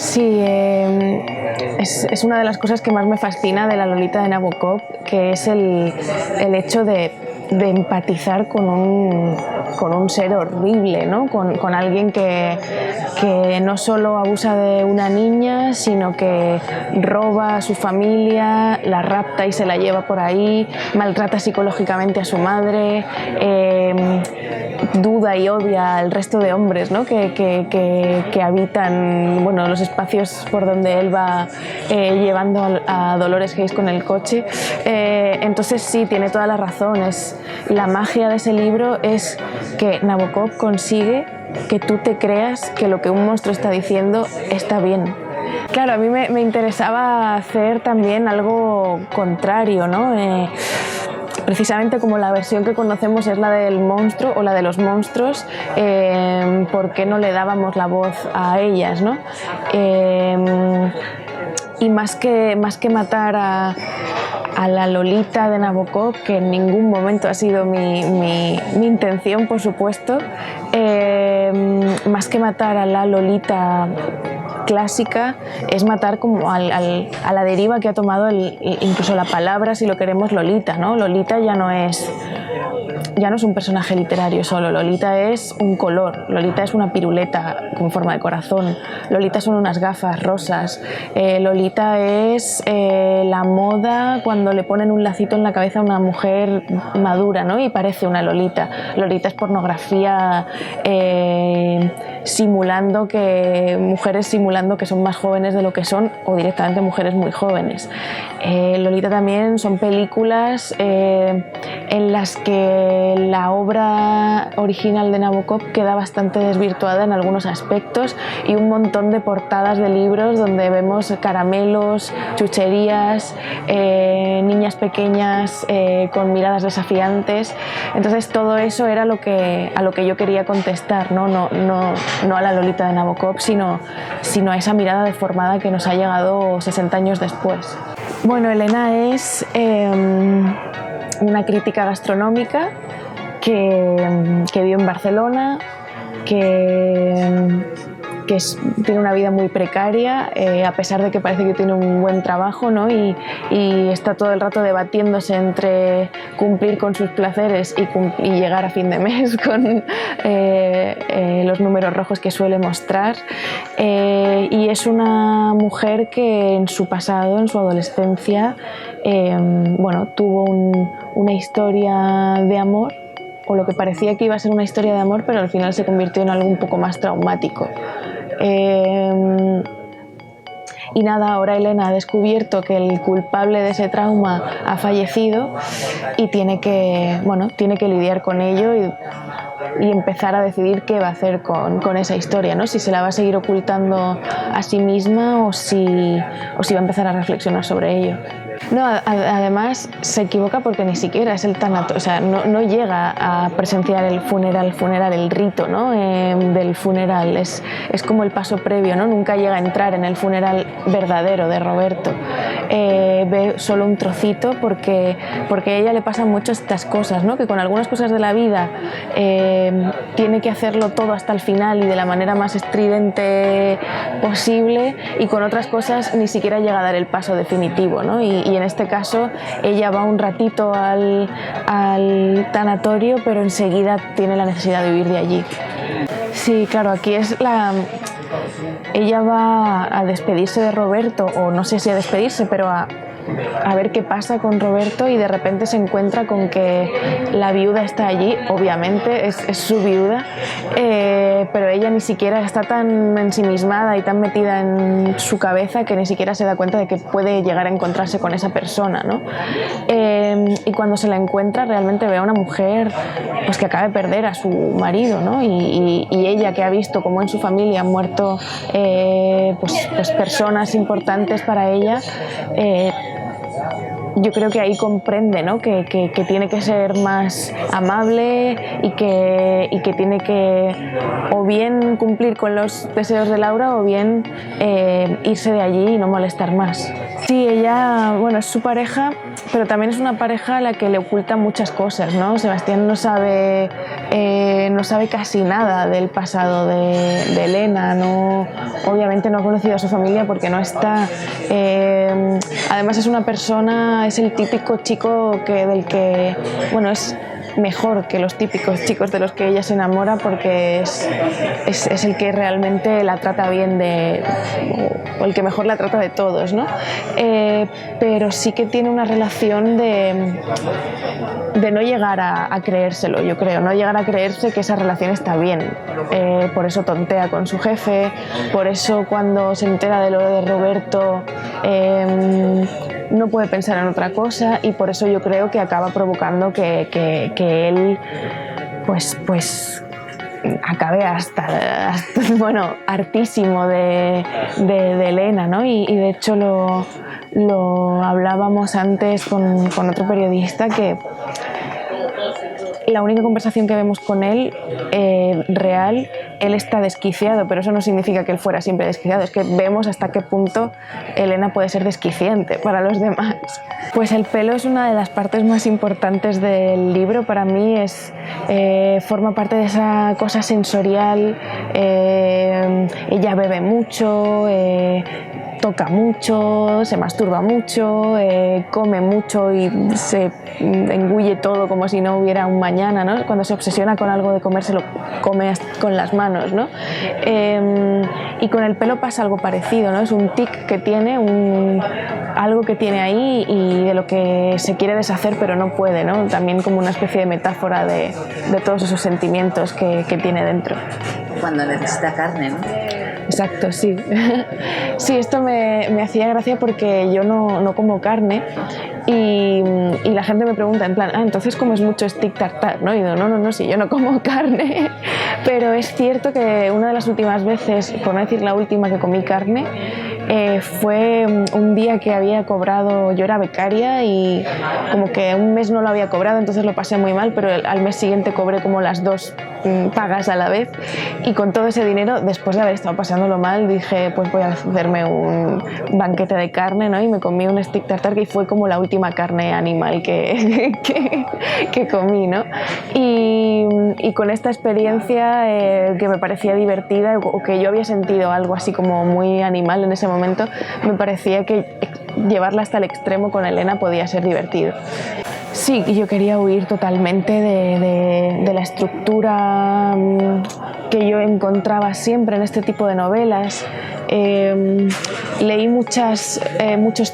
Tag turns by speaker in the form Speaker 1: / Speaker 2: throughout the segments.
Speaker 1: Sí, es una de las cosas que más me fascina de la Lolita de Nabokov, que es el hecho de empatizar con un ser horrible, ¿no? Con alguien que no solo abusa de una niña, sino que roba a su familia, la rapta y se la lleva por ahí, maltrata psicológicamente a su madre, duda y odia al resto de hombres, ¿no? que habitan, bueno, los espacios por donde él va llevando a Dolores Haze con el coche. Entonces sí, tiene toda la razón. La magia de ese libro es que Nabokov consigue que tú te creas que lo que un monstruo está diciendo está bien. Claro, a mí me interesaba hacer también algo contrario, ¿no? Precisamente como la versión que conocemos es la del monstruo o la de los monstruos, ¿por qué no le dábamos la voz a ellas, ¿no? Y más que matar a la Lolita de Nabokov, que en ningún momento ha sido mi intención, por supuesto, más que matar a la Lolita clásica, es matar como a la deriva que ha tomado incluso la palabra, si lo queremos, Lolita, ¿no? Lolita ya no es un personaje literario solo, Lolita es un color, Lolita es una piruleta con forma de corazón, Lolita son unas gafas rosas, Lolita es la moda cuando le ponen un lacito en la cabeza a una mujer madura, ¿no? Y parece una Lolita. Lolita es pornografía mujeres simulando que son más jóvenes de lo que son, o directamente mujeres muy jóvenes. Lolita también son películas en las que la obra original de Nabokov queda bastante desvirtuada en algunos aspectos, y un montón de portadas de libros donde vemos caramelos, chucherías, niñas pequeñas con miradas desafiantes. Entonces todo eso era a lo que yo quería contestar, no a la Lolita de Nabokov, sino a esa mirada deformada que nos ha llegado 60 años después. Bueno, Elena es una crítica gastronómica que vive en Barcelona, que tiene una vida muy precaria, a pesar de que parece que tiene un buen trabajo, ¿no? y está todo el rato debatiéndose entre cumplir con sus placeres y llegar a fin de mes con los números rojos que suele mostrar. Y es una mujer que en su pasado, en su adolescencia, tuvo una historia de amor, o lo que parecía que iba a ser una historia de amor, pero al final se convirtió en algo un poco más traumático. Y nada, ahora Elena ha descubierto que el culpable de ese trauma ha fallecido y tiene que lidiar con ello y empezar a decidir qué va a hacer con esa historia, ¿no? Si se la va a seguir ocultando a sí misma o si va a empezar a reflexionar sobre ello. No, además se equivoca porque ni siquiera es el tanatorio, o sea, no llega a presenciar el funeral, el rito, ¿no? Del funeral, es como el paso previo, ¿no? Nunca llega a entrar en el funeral verdadero de Roberto. Ve solo un trocito porque a ella le pasan mucho estas cosas, ¿no? Que con algunas cosas de la vida tiene que hacerlo todo hasta el final y de la manera más estridente posible, y con otras cosas ni siquiera llega a dar el paso definitivo, ¿no? Y en este caso ella va un ratito al tanatorio, pero enseguida tiene la necesidad de huir de allí. Sí, claro, aquí ella va a despedirse de Roberto, o no sé si a despedirse, pero a ver qué pasa con Roberto, y de repente se encuentra con que la viuda está allí, obviamente es su viuda, pero ella ni siquiera está tan ensimismada y tan metida en su cabeza que ni siquiera se da cuenta de que puede llegar a encontrarse con esa persona, ¿no? Y cuando se la encuentra realmente ve a una mujer pues que acaba de perder a su marido, ¿no? Y ella, que ha visto cómo en su familia han muerto pues personas importantes para ella, yo creo que ahí comprende, ¿no? que tiene que ser más amable y que tiene que o bien cumplir con los deseos de Laura o bien irse de allí y no molestar más. Sí, ella, bueno, es su pareja, pero también es una pareja a la que le oculta muchas cosas, ¿no? Sebastián no sabe casi nada del pasado de Elena, no, obviamente no ha conocido a su familia porque no está. Además es una persona, es el típico chico del que, bueno, es mejor que los típicos chicos de los que ella se enamora porque es el que realmente la trata bien o el que mejor la trata de todos, ¿no? Pero sí que tiene una relación de no llegar a creérselo, yo creo, no llegar a creerse que esa relación está bien. Por eso tontea con su jefe, por eso cuando se entera de lo de Roberto no puede pensar en otra cosa, y por eso yo creo que acaba provocando que él pues acabe hasta bueno, hartísimo de Elena, ¿no? Y de hecho lo hablábamos antes con otro periodista, que la única conversación que vemos con él real, él está desquiciado, pero eso no significa que él fuera siempre desquiciado, es que vemos hasta qué punto Elena puede ser desquiciante para los demás. Pues el pelo es una de las partes más importantes del libro, para mí forma parte de esa cosa sensorial. Ella bebe mucho, toca mucho, se masturba mucho, come mucho y se engulle todo como si no hubiera un mañana, ¿no? Cuando se obsesiona con algo de comer, se lo come con las manos, ¿no? Y con el pelo pasa algo parecido, ¿no? Es un tic que tiene, algo que tiene ahí y de lo que se quiere deshacer pero no puede, ¿no? También como una especie de metáfora de todos esos sentimientos que tiene dentro.
Speaker 2: Cuando necesita carne, ¿no?
Speaker 1: Exacto, sí. Sí, esto me hacía gracia porque yo no como carne y la gente me pregunta en plan, entonces comes mucho stick tartar, ¿no? Y digo, no, sí, yo no como carne, pero es cierto que una de las últimas veces, por no decir la última que comí carne, fue un día que había cobrado, yo era becaria y como que un mes no lo había cobrado, entonces lo pasé muy mal, pero al mes siguiente cobré como las 2 pagas a la vez, y con todo ese dinero, después de haber estado pasándolo mal, dije, pues voy a hacerme un banquete de carne, ¿no? Y me comí un stick tartar que fue como la última carne animal que comí, ¿no? Y con esta experiencia que me parecía divertida, o que yo había sentido algo así como muy animal en ese momento, me parecía que llevarla hasta el extremo con Elena podía ser divertido. Sí, yo quería huir totalmente de la estructura que yo encontraba siempre en este tipo de novelas. Leí muchos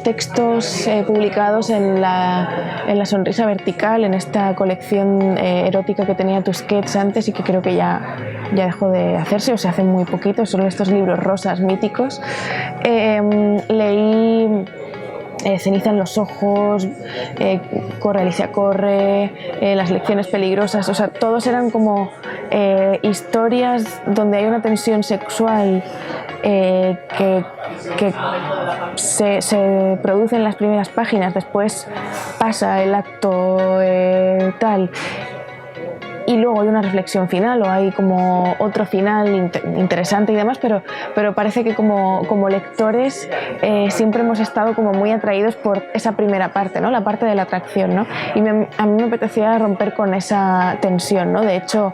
Speaker 1: textos publicados en la Sonrisa Vertical, en esta colección erótica que tenía Tusquets antes y que creo que ya dejó de hacerse, o se hace muy poquito, son estos libros rosas míticos. Leí Ceniza en los ojos, Corre Alicia corre, Las lecciones peligrosas, o sea, todos eran como historias donde hay una tensión sexual que se produce en las primeras páginas, después pasa el acto tal, y luego hay una reflexión final o hay como otro final interesante y demás, pero parece que como lectores siempre hemos estado como muy atraídos por esa primera parte, ¿no? La parte de la atracción, ¿no? Y a mí me apetecía romper con esa tensión, ¿no? De hecho,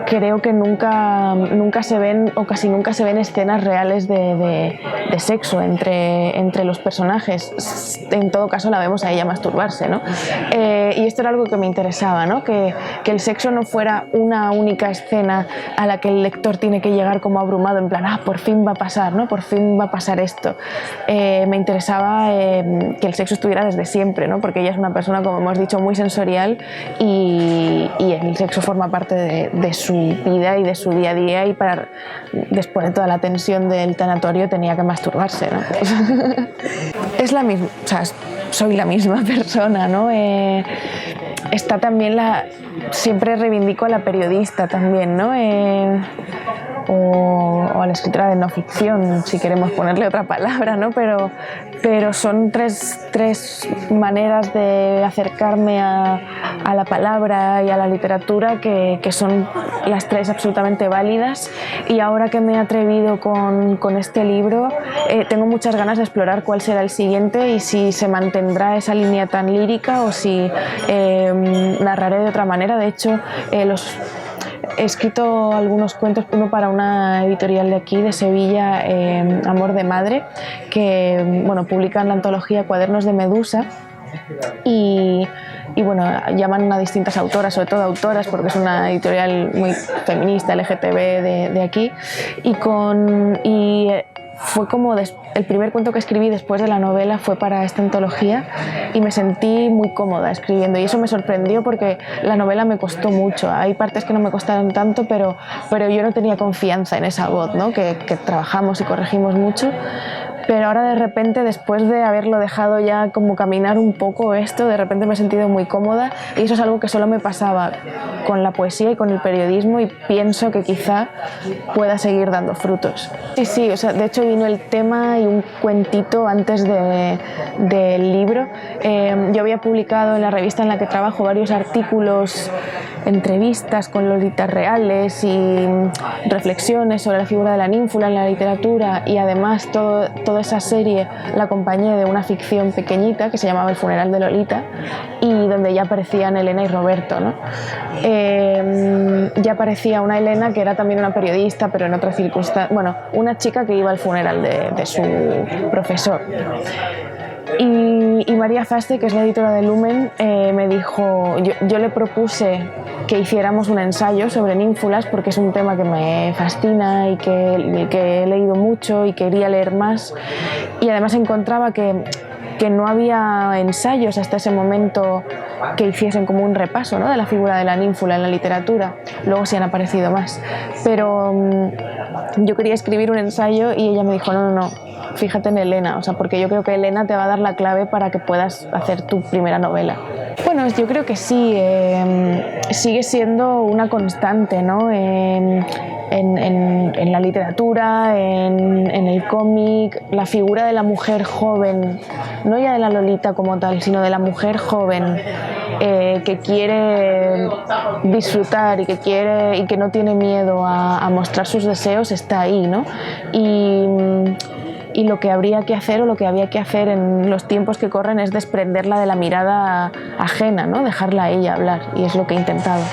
Speaker 1: creo que nunca se ven, o casi nunca se ven, escenas reales de sexo entre los personajes. En todo caso la vemos a ella masturbarse, ¿no? Y esto era algo que me interesaba, ¿no? Que el sexo no fuera una única escena a la que el lector tiene que llegar como abrumado, en plan, por fin va a pasar, ¿no? Por fin va a pasar esto. Me interesaba que el sexo estuviera desde siempre, ¿no? Porque ella es una persona, como hemos dicho, muy sensorial y el sexo forma parte de su vida y de su día a día, y después de toda la tensión del tanatorio tenía que masturbarse, ¿no? Es la misma, o sea, soy la misma persona, ¿no? Está también siempre reivindico a la periodista también, ¿no? o a la escritura de no ficción, si queremos ponerle otra palabra, ¿no? Pero son tres maneras de acercarme a la palabra y a la literatura que son las tres absolutamente válidas, y ahora que me he atrevido con este libro tengo muchas ganas de explorar cuál será el siguiente y si se mantendrá esa línea tan lírica o si narraré de otra manera. De hecho, he escrito algunos cuentos, uno para una editorial de aquí, de Sevilla, Amor de Madre, que bueno, publican la antología Cuadernos de Medusa, y bueno, llaman a distintas autoras, sobre todo autoras, porque es una editorial muy feminista, LGTB de aquí, y fue como el primer cuento que escribí después de la novela fue para esta antología, y me sentí muy cómoda escribiendo, y eso me sorprendió porque la novela me costó mucho. Hay partes que no me costaron tanto, pero yo no tenía confianza en esa voz, ¿no? que trabajamos y corregimos mucho. Pero ahora de repente, después de haberlo dejado ya como caminar un poco esto, de repente me he sentido muy cómoda, y eso es algo que solo me pasaba con la poesía y con el periodismo, y pienso que quizá pueda seguir dando frutos. Sí, o sea, de hecho vino el tema y un cuentito antes del libro. Yo había publicado en la revista en la que trabajo varios artículos, entrevistas con lolitas reales y reflexiones sobre la figura de la ninfula en la literatura, y además toda esa serie la acompañé de una ficción pequeñita que se llamaba El funeral de Lolita, y donde ya aparecían Elena y Roberto, ¿no? Ya aparecía una Elena que era también una periodista, pero en otra circunstancia, bueno, una chica que iba al funeral de su profesor. Y María Zaste, que es la editora de Lumen, me dijo, yo le propuse que hiciéramos un ensayo sobre ninfulas, porque es un tema que me fascina y que he leído mucho y quería leer más, y además encontraba que no había ensayos hasta ese momento que hiciesen como un repaso, ¿no?, de la figura de la ninfula en la literatura. Luego sí han aparecido más, pero yo quería escribir un ensayo, y ella me dijo, no, fíjate en Elena, o sea, porque yo creo que Elena te va a dar la clave para que puedas hacer tu primera novela. Bueno, yo creo que sí, sigue siendo una constante, ¿no?, en la literatura, en el cómic, la figura de la mujer joven, no ya de la Lolita como tal, sino de la mujer joven que quiere disfrutar y que no tiene miedo a mostrar sus deseos, está ahí, ¿no? Y lo que habría que hacer, o lo que había que hacer en los tiempos que corren, es desprenderla de la mirada ajena, ¿no? Dejarla a ella hablar, y es lo que he intentado.